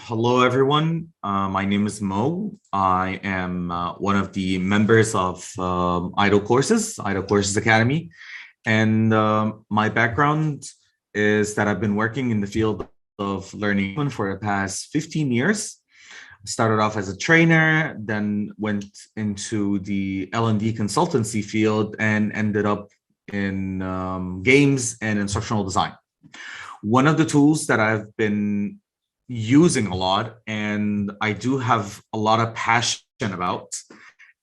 Hello, everyone. My name is Mo. I am one of the members of Idle Courses Academy. And my background is that I've been working in the field of learning for the past 15 years. Started off as a trainer, then went into the L&D consultancy field and ended up in games and instructional design. One of the tools that I've been using a lot, and I do have a lot of passion about,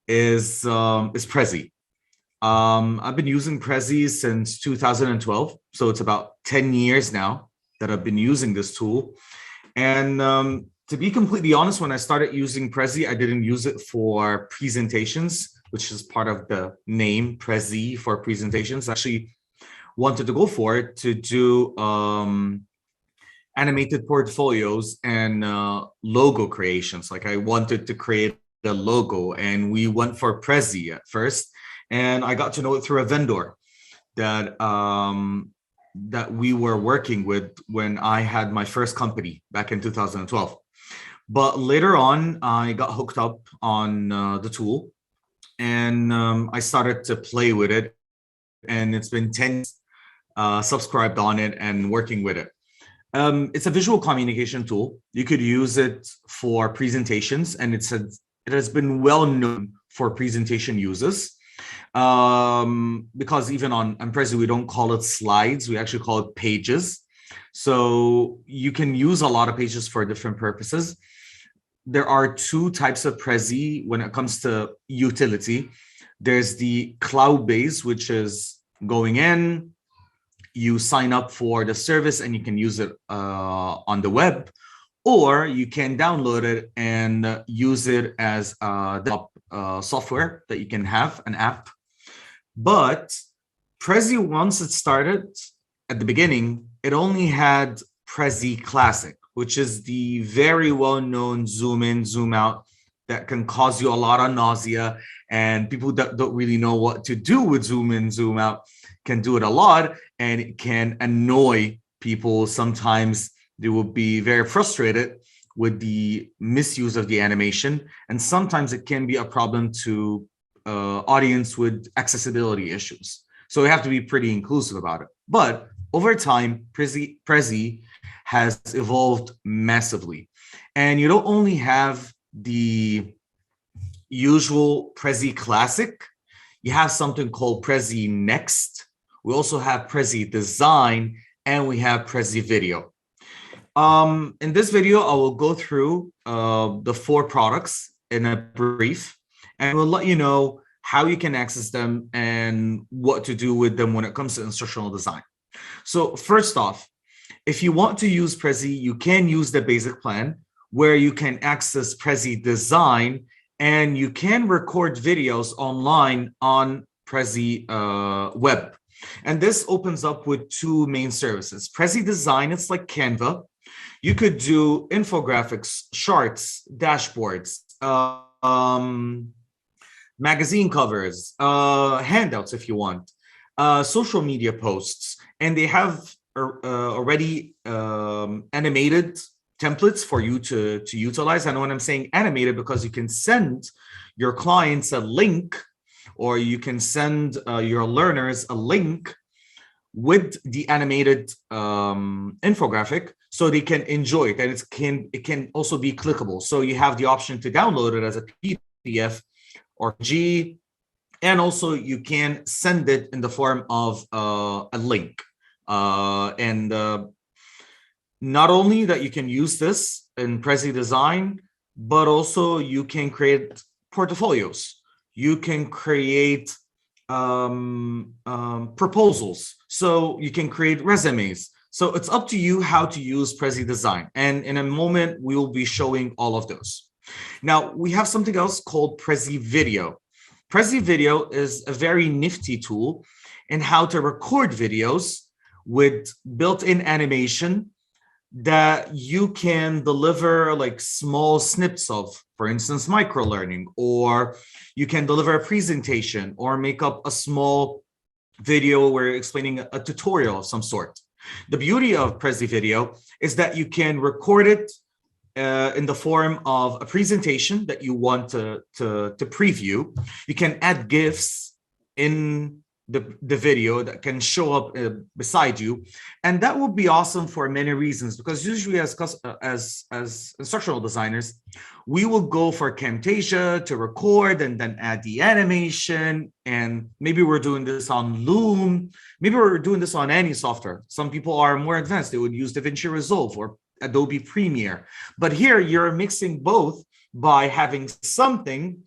is Prezi. I've been using Prezi since 2012, so it's about 10 years now that I've been using this tool. And to be completely honest, when I started using Prezi, I didn't use it for presentations, which is part of the name, Prezi, for presentations. I actually wanted to go for it to do animated portfolios and logo creations. Like I wanted to create a logo, and we went for Prezi at first, and I got to know it through a vendor that that we were working with when I had my first company back in 2012. But later on, I got hooked up on the tool, and I started to play with it, and it's been 10 years subscribed on it and working with it. It's a visual communication tool. You could use it for presentations, and it has been well known for presentation users. Because even on Prezi, we don't call it slides, we actually call it pages. So you can use a lot of pages for different purposes. There are two types of Prezi when it comes to utility. There's the cloud-based, which is going in, you sign up for the service and you can use it on the web, or you can download it and use it as software that you can have, an app. But Prezi, once it started at the beginning, it only had Prezi Classic, which is the very well-known zoom in, zoom out that can cause you a lot of nausea, and people that don't really know what to do with zoom in, zoom out can do it a lot, and it can annoy people. Sometimes they will be very frustrated with the misuse of the animation, and sometimes it can be a problem to audience with accessibility issues. So we have to be pretty inclusive about it. But over time, Prezi has evolved massively. And you don't only have the usual Prezi Classic, you have something called Prezi Next. We also have Prezi Design, and we have Prezi Video. In this video, I will go through the 4 products in a brief, and we'll let you know how you can access them and what to do with them when it comes to instructional design. So first off, if you want to use Prezi, you can use the basic plan where you can access Prezi Design, and you can record videos online on Prezi web. And this opens up with 2 main services. Prezi Design, it's like Canva. You could do infographics, charts, dashboards, magazine covers, handouts if you want, social media posts, and they have already animated templates for you to utilize. And when I'm saying animated, because you can send your clients a link, or you can send your learners a link with the animated infographic so they can enjoy it, and it can also be clickable. So you have the option to download it as a PDF or G, and also you can send it in the form of a link. Not only that you can use this in Prezi Design, but also you can create portfolios. You can create proposals. So you can create resumes. So it's up to you how to use Prezi Design. And in a moment, we will be showing all of those. Now, we have something else called Prezi Video. Prezi Video is a very nifty tool in how to record videos with built-in animation that you can deliver like small snips of, for instance, micro-learning, or you can deliver a presentation or make up a small video where you're explaining a tutorial of some sort. The beauty of Prezi Video is that you can record it in the form of a presentation that you want to preview. You can add GIFs in the video that can show up beside you, and that would be awesome for many reasons, because usually as instructional designers, we will go for Camtasia to record and then add the animation, and maybe we're doing this on Loom, maybe we're doing this on any software. Some people are more advanced, they would use DaVinci Resolve or Adobe Premiere, but here you're mixing both by having something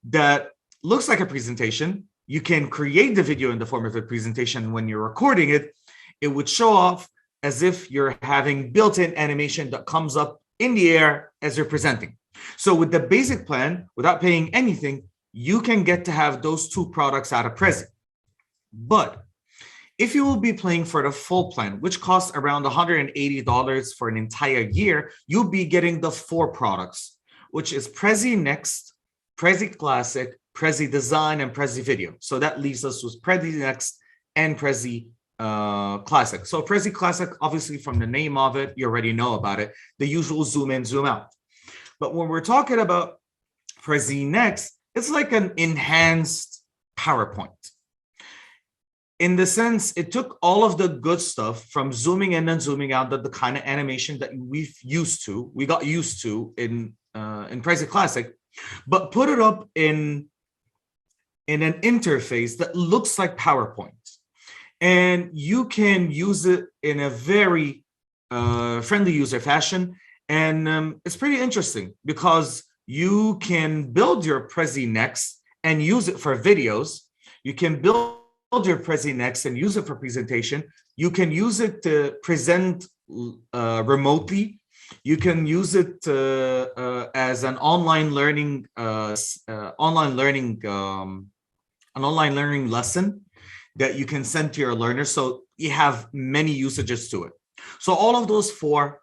that looks like a presentation. You can create the video in the form of a presentation. When you're recording it, it would show off as if you're having built-in animation that comes up in the air as you're presenting. So with the basic plan, without paying anything, you can get to have those two products out of Prezi. But if you will be paying for the full plan, which costs around $180 for an entire year, you'll be getting the 4 products, which is Prezi Next, Prezi Classic, Prezi Design, and Prezi Video. So that leaves us with Prezi Next and Prezi Classic. So Prezi Classic, obviously from the name of it, you already know about it, the usual zoom in, zoom out. But when we're talking about Prezi Next, it's like an enhanced PowerPoint. In the sense, it took all of the good stuff from zooming in and zooming out, the kind of animation that we got used to in Prezi Classic, but put it up in an interface that looks like PowerPoint. And you can use it in a very friendly user fashion. And it's pretty interesting because you can build your Prezi Next and use it for videos. You can build your Prezi Next and use it for presentation. You can use it to present remotely. You can use it as an online learning lesson that you can send to your learners. So you have many usages to it. So all of those 4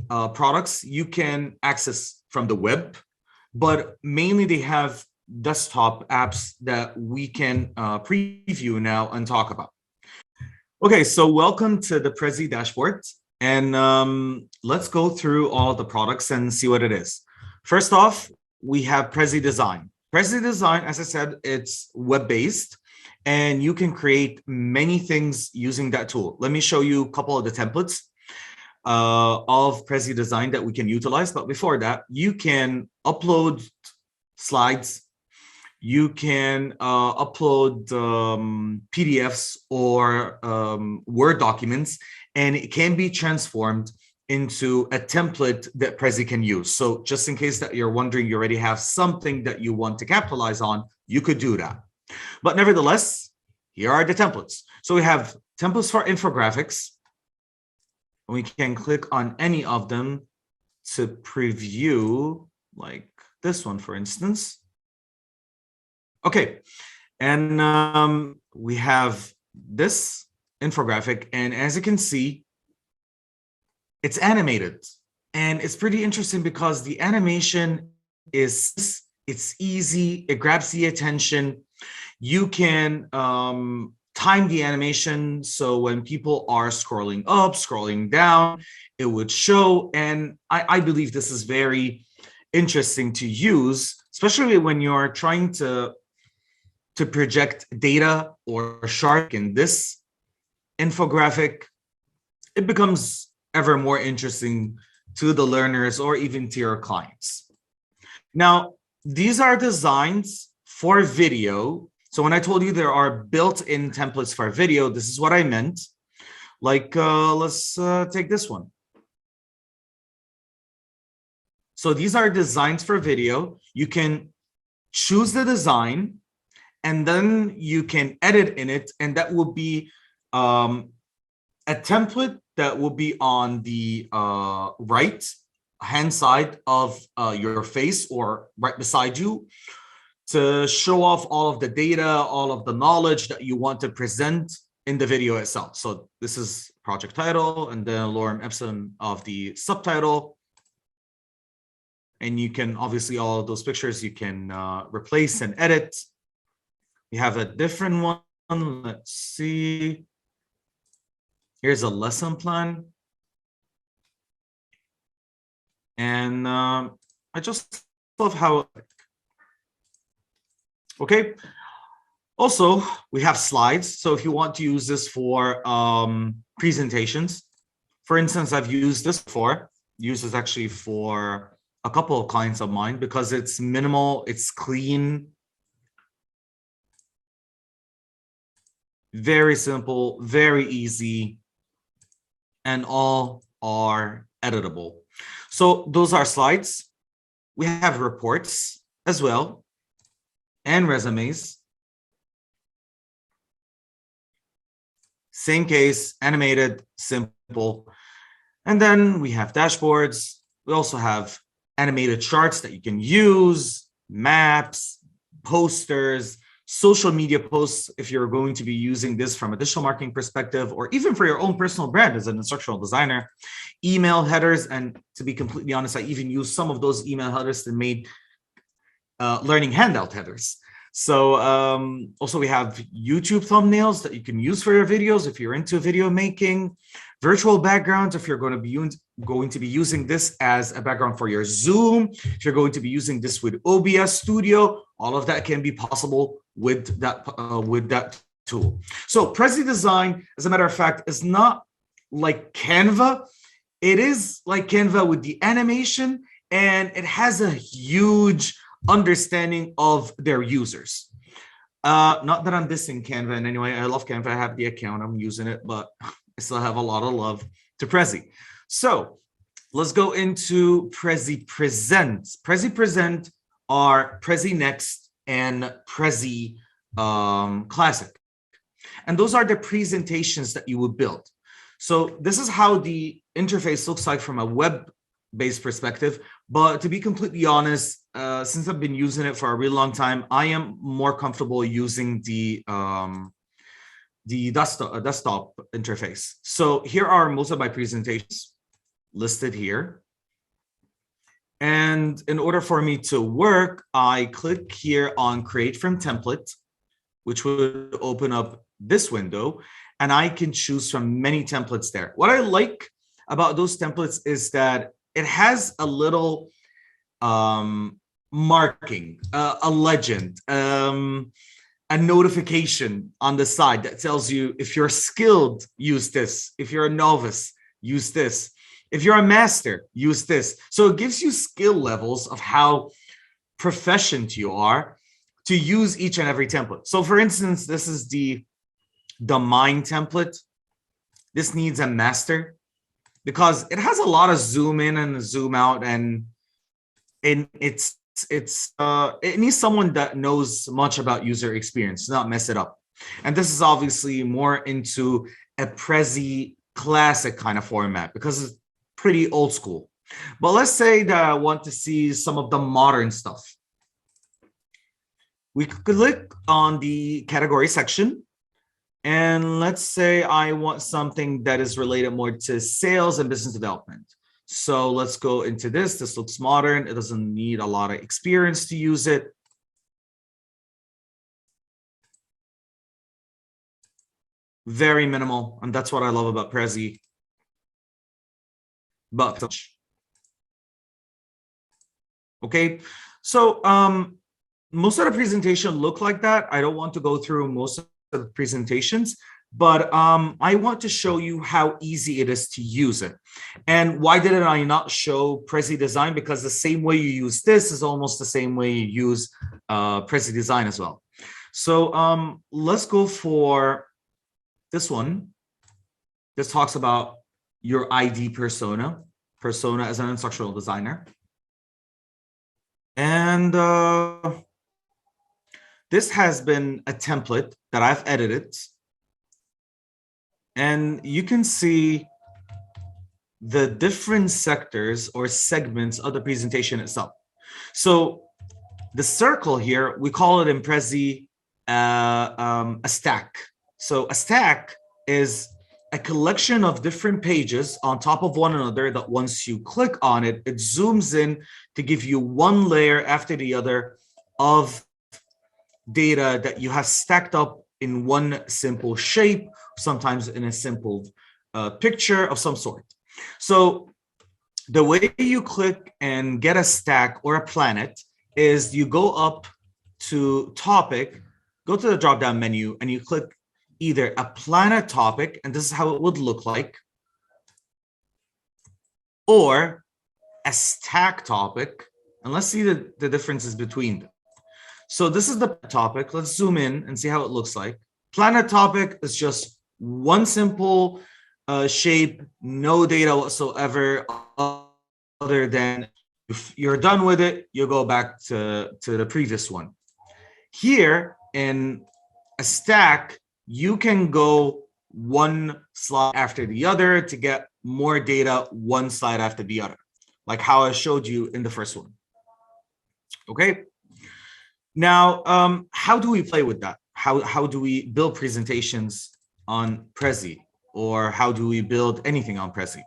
products you can access from the web, but mainly they have desktop apps that we can preview now and talk about. Okay, so welcome to the Prezi dashboard, and let's go through all the products and see what it is. First off, we have Prezi Design. Prezi Design, as I said, it's web-based, and you can create many things using that tool. Let me show you a couple of the templates of Prezi Design that we can utilize. But before that, you can upload slides, you can upload PDFs or Word documents, and it can be transformed into a template that Prezi can use. So just in case that you're wondering, you already have something that you want to capitalize on, you could do that. But nevertheless, here are the templates. So we have templates for infographics. We can click on any of them to preview, like this one, for instance. Okay, and we have this infographic, and as you can see, it's animated, and it's pretty interesting because the animation it's easy, it grabs the attention. You can time the animation, so when people are scrolling up, scrolling down, it would show. And I believe this is very interesting to use, especially when you're trying to project data or chart. In this infographic, it becomes ever more interesting to the learners or even to your clients. Now, these are designs for video. So when I told you there are built-in templates for video, this is what I meant. Like, let's take this one. So these are designs for video. You can choose the design, and then you can edit in it, and that will be a template that will be on the right hand side of your face or right beside you to show off all of the data, all of the knowledge that you want to present in the video itself. So this is project title and then lorem ipsum of the subtitle. And you can obviously, all of those pictures you can replace and edit. We have a different one. Let's see. Here's a lesson plan. And I just love how, okay. Also, we have slides. So if you want to use this for presentations, for instance, I've used this before. Use this actually for a couple of clients of mine because it's minimal, it's clean, very simple, very easy, and all are editable. So those are slides. We have reports as well, and resumes. Same case, animated, simple. And then we have dashboards. We also have animated charts that you can use, maps, posters, social media posts if you're going to be using this from a digital marketing perspective, or even for your own personal brand as an instructional designer, email headers. And to be completely honest, I even use some of those email headers to make learning handout headers. So also we have YouTube thumbnails that you can use for your videos if you're into video making, virtual backgrounds if you're going to be using this as a background for your Zoom, if you're going to be using this with OBS Studio, all of that can be possible with that tool. So Prezi Design, as a matter of fact, is not like Canva. It is like Canva with the animation, and it has a huge understanding of their users. Not that I'm dissing Canva in any way. I love Canva. I have the account. I'm using it, but I still have a lot of love to Prezi. So let's go into Prezi Present. Prezi Present are Prezi Next and Prezi Classic. And those are the presentations that you would build. So this is how the interface looks like from a web-based perspective. But to be completely honest, since I've been using it for a really long time, I am more comfortable using the desktop interface. So here are most of my presentations listed here. And in order for me to work, I click here on Create from Template, which would open up this window, and I can choose from many templates there. What I like about those templates is that it has a little marking, a legend, a notification on the side that tells you if you're skilled, use this. If you're a novice, use this. If you're a master, use this. So it gives you skill levels of how proficient you are to use each and every template. So for instance, this is the Mind template. This needs a master because it has a lot of zoom in and zoom out, and it needs someone that knows much about user experience, not mess it up. And this is obviously more into a Prezi Classic kind of format because it's pretty old school. But let's say that I want to see some of the modern stuff. We click on the category section. And let's say I want something that is related more to sales and business development. So let's go into this. This looks modern. It doesn't need a lot of experience to use it. Very minimal. And that's what I love about Prezi. But okay. So most of the presentation look like that. I don't want to go through most of the presentations, but I want to show you how easy it is to use it. And why did I not show Prezi Design? Because the same way you use this is almost the same way you use Prezi Design as well. So let's go for this one. This talks about your ID persona as an instructional designer. And this has been a template that I've edited. And you can see the different sectors or segments of the presentation itself. So the circle here, we call it in Prezi a stack. So a stack is a collection of different pages on top of one another that once you click on it, it zooms in to give you one layer after the other of data that you have stacked up in one simple shape, sometimes in a simple picture of some sort. So the way you click and get a stack or a planet is you go up to topic, go to the drop down menu, and you click either a planet topic, and this is how it would look like, or a stack topic. And let's see the differences between them. So this is the topic. Let's zoom in and see how it looks like. Planet topic is just one simple shape, no data whatsoever, other than if you're done with it, you go back to the previous one. Here in a stack, you can go one slide after the other to get more data one slide after the other, like how I showed you in the first one. Okay. Now, how do we play with that? How do we build presentations on Prezi, or how do we build anything on Prezi?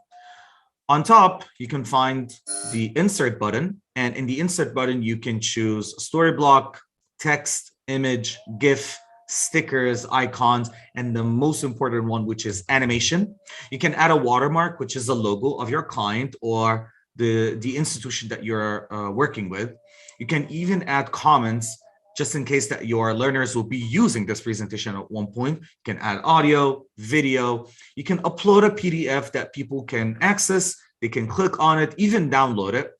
On top, you can find the insert button, and in the insert button, you can choose story block, text, image, GIF, stickers, icons, and the most important one, which is animation. You can add a watermark, which is the logo of your client or the institution that you're working with. You can even add comments just in case that your learners will be using this presentation at one point. You can add audio, video. You can upload a PDF that people can access. They can click on it, even download it.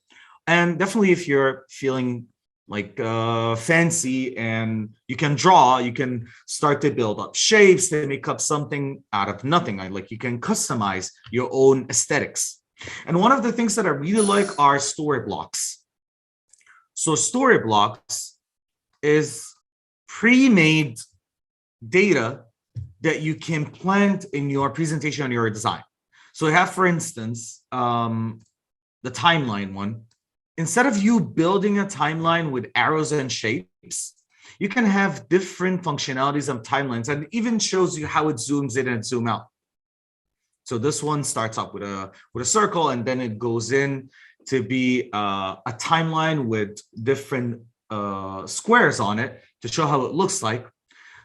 And definitely if you're feeling like fancy and you can draw, you can start to build up shapes to make up something out of nothing. Like you can customize your own aesthetics. And one of the things that I really like are story blocks. So story blocks is pre-made data that you can plant in your presentation on your design. So I have, for instance, the timeline one. Instead of you building a timeline with arrows and shapes, you can have different functionalities of timelines, and it even shows you how it zooms in and zoom out. So this one starts up with a circle, and then it goes in to be a timeline with different squares on it to show how it looks like.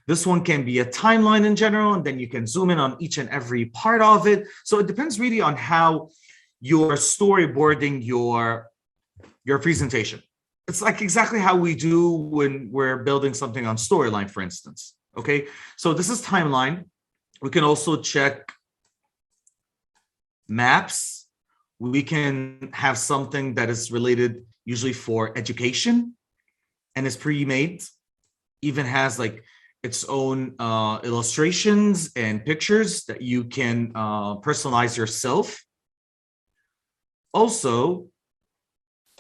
This one can be a timeline in general, and then you can zoom in on each and every part of it. So it depends really on how you're storyboarding your presentation. It's like exactly how we do when we're building something on Storyline, for instance. Okay, so this is timeline. We can also check maps. We can have something that is related usually for education and is pre-made, even has like its own illustrations and pictures that you can personalize yourself. Also,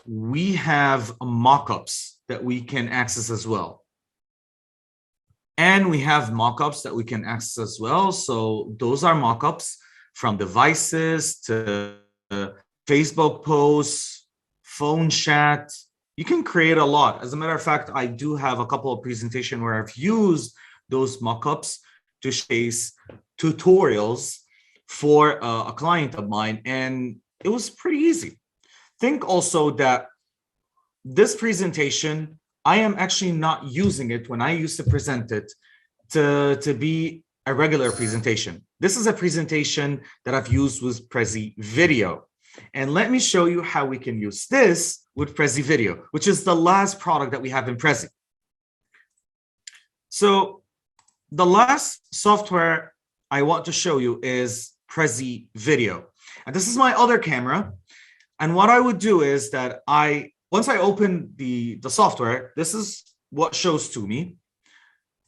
we have mock-ups that we can access as well. And we have mock-ups that we can access as well. So those are mock-ups from devices to Facebook posts, phone chat. You can create a lot. As a matter of fact, I do have a couple of presentations where I've used those mock-ups to showcase tutorials for a client of mine, and it was pretty easy. Think also that this presentation, I am actually not using it when I used to present it to be a regular presentation. This is a presentation that I've used with Prezi Video. And let me show you how we can use this with Prezi Video, which is the last product that we have in Prezi. So the last software I want to show you is Prezi Video. And this is my other camera. And what I would do is that once I open the software, this is what shows to me.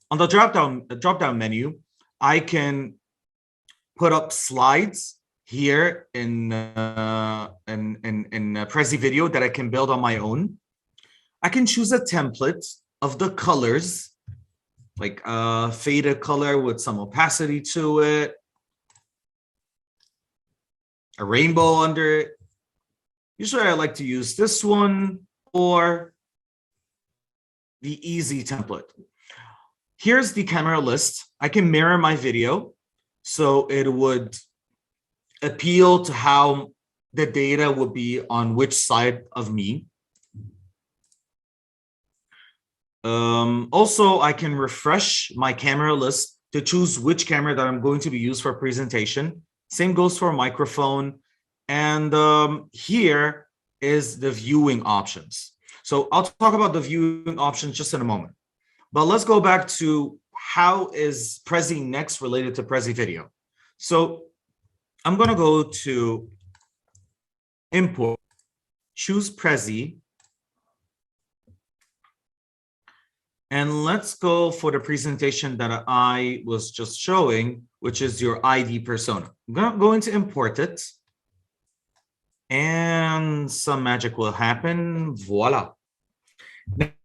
On the drop-down menu, I can put up slides here in Prezi Video that I can build on my own. I can choose a template of the colors, like a faded color with some opacity to it, a rainbow under it. Usually I like to use this one or the easy template. Here's the camera list. I can mirror my video, so it would appeal to how the data would be on which side of me. Also, I can refresh my camera list to choose which camera that I'm going to be used for presentation. Same goes for microphone. And here is the viewing options. So I'll talk about the viewing options just in a moment. But let's go back to how is Prezi Next related to Prezi Video. So I'm going to go to import, choose Prezi, and let's go for the presentation that I was just showing, which is your ID persona. I'm going to import it, and some magic will happen. Voila.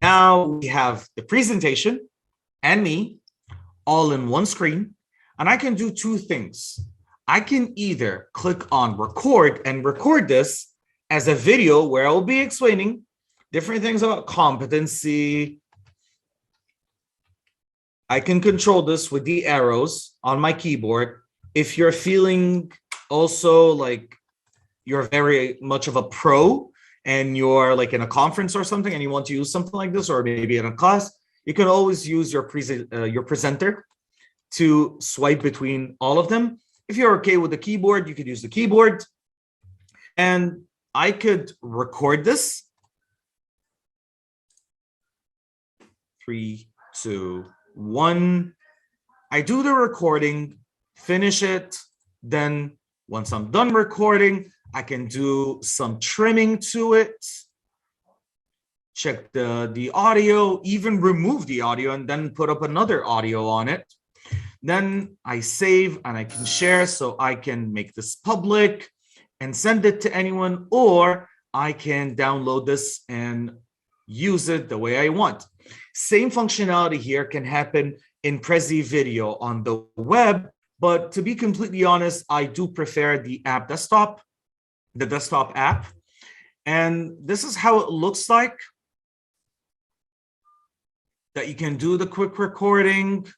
Now we have the presentation and me all in one screen, and I can do two things. I can either click on record and record this as a video where I'll be explaining different things about competency. I can control this with the arrows on my keyboard. If you're feeling also like you're very much of a pro and you're like in a conference or something and you want to use something like this, or maybe in a class, you can always use your presenter to swipe between all of them. If you're okay with the keyboard, you could use the keyboard. And I could record this. 3, 2, 1. I do the recording, finish it. Then once I'm done recording, I can do some trimming to it, check the audio, even remove the audio and then put up another audio on it. Then I save and I can share, so I can make this public and send it to anyone, or I can download this and use it the way I want. Same functionality here can happen in Prezi Video on the web, but to be completely honest, I do prefer the desktop app. And this is how it looks like, that you can do the quick recording.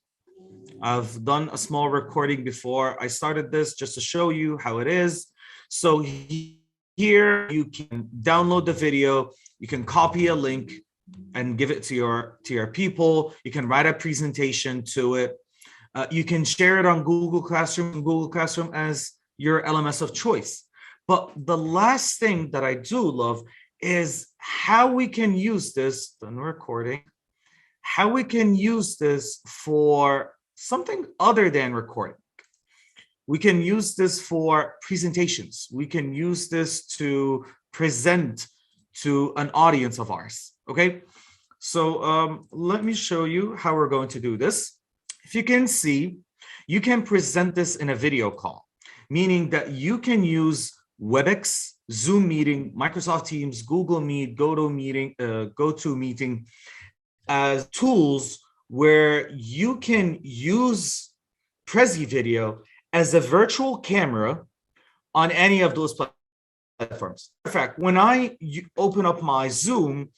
I've done a small recording before I started this just to show you how it is. So here you can download the video, you can copy a link and give it to your people. You can write a presentation to it. You can share it on Google Classroom as your LMS of choice. But the last thing that I do love is how we can use this, done recording, how we can use this for something other than recording. We can use this for presentations. We can use this to present to an audience of ours, okay? So let me show you how we're going to do this. If you can see, you can present this in a video call, meaning that you can use WebEx, Zoom meeting, Microsoft Teams, Google Meet, GoToMeeting as tools where you can use Prezi Video as a virtual camera on any of those platforms. In fact, when I open up my Zoom,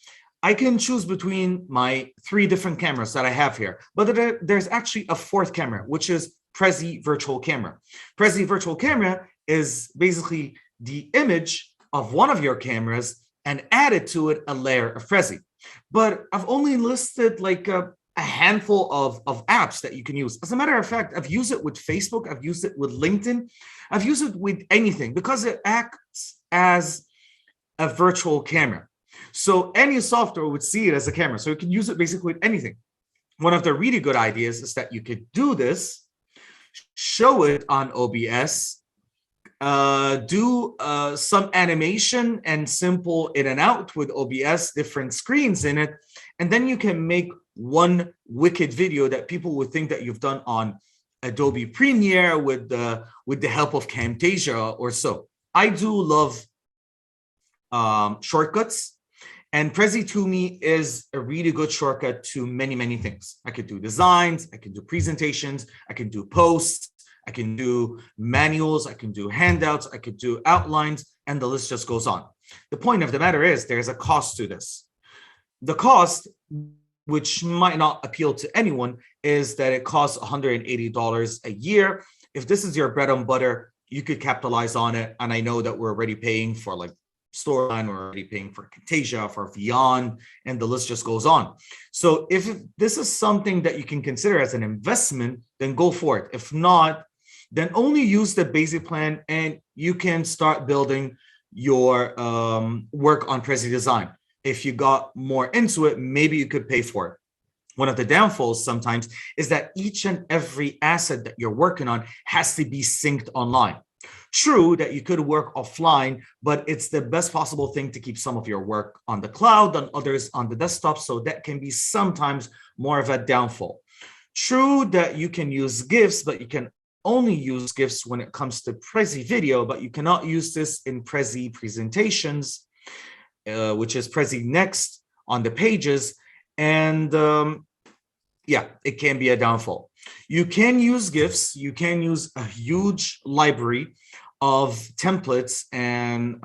I can choose between my 3 different cameras that I have here, but there's actually a 4th camera, which is Prezi Virtual Camera. Prezi Virtual Camera is basically the image of one of your cameras and added to it a layer of Prezi. But I've only listed like a handful of apps that you can use. As a matter of fact, I've used it with Facebook, I've used it with LinkedIn, I've used it with anything because it acts as a virtual camera. So any software would see it as a camera. So you can use it basically with anything. One of the really good ideas is that you could do this, show it on OBS, do some animation and simple in and out with OBS, different screens in it, and then you can make one wicked video that people would think that you've done on Adobe Premiere with the help of Camtasia or so. I do love shortcuts, and Prezi to me is a really good shortcut to many things. I could do designs, I can do presentations, I can do posts, I can do manuals, I can do handouts, I could do outlines, and the list just goes on. The point of the matter is there's a cost to this. The cost, which might not appeal to anyone, is that it costs $180 a year. If this is your bread and butter, you could capitalize on it. And I know that we're already paying for like Storyline, we're already paying for Camtasia, for Beyond, and the list just goes on. So if this is something that you can consider as an investment, then go for it. If not, then only use the basic plan and you can start building your work on Prezi Design. If you got more into it, maybe you could pay for it. One of the downfalls sometimes is that each and every asset that you're working on has to be synced online. True that you could work offline, but it's the best possible thing to keep some of your work on the cloud and others on the desktop. So that can be sometimes more of a downfall. True that you can use GIFs, but you can only use GIFs when it comes to Prezi video, but you cannot use this in Prezi presentations, which is Prezi Next on the pages. And yeah, it can be a downfall. You can use GIFs. You can use a huge library of templates and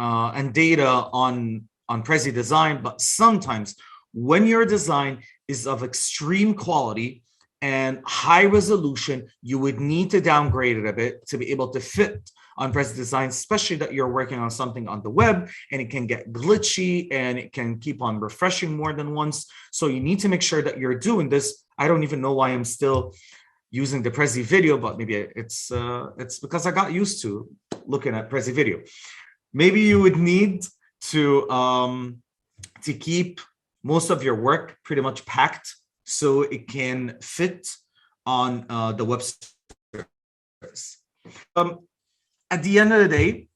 data on Prezi Design, but sometimes when your design is of extreme quality and high resolution, you would need to downgrade it a bit to be able to fit on Prezi Design, especially that you're working on something on the web and it can get glitchy and it can keep on refreshing more than once. So you need to make sure that you're doing this. I don't even know why I'm still using the Prezi video, but maybe it's because I got used to looking at Prezi video. Maybe you would need to keep most of your work pretty much packed so it can fit on the web service. At the end of the day,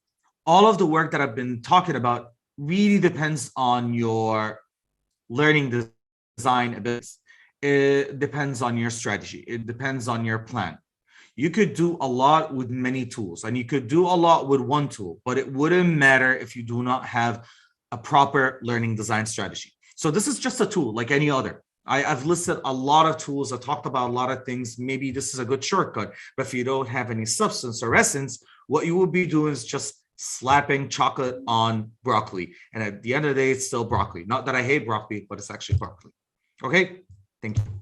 all of the work that I've been talking about really depends on your learning design abilities. It depends on your strategy. It depends on your plan. You could do a lot with many tools and you could do a lot with one tool, but it wouldn't matter if you do not have a proper learning design strategy. So this is just a tool like any other. I've listed a lot of tools. I talked about a lot of things. Maybe this is a good shortcut, but if you don't have any substance or essence, what you will be doing is just slapping chocolate on broccoli. And at the end of the day, it's still broccoli. Not that I hate broccoli, but it's actually broccoli. Okay, thank you.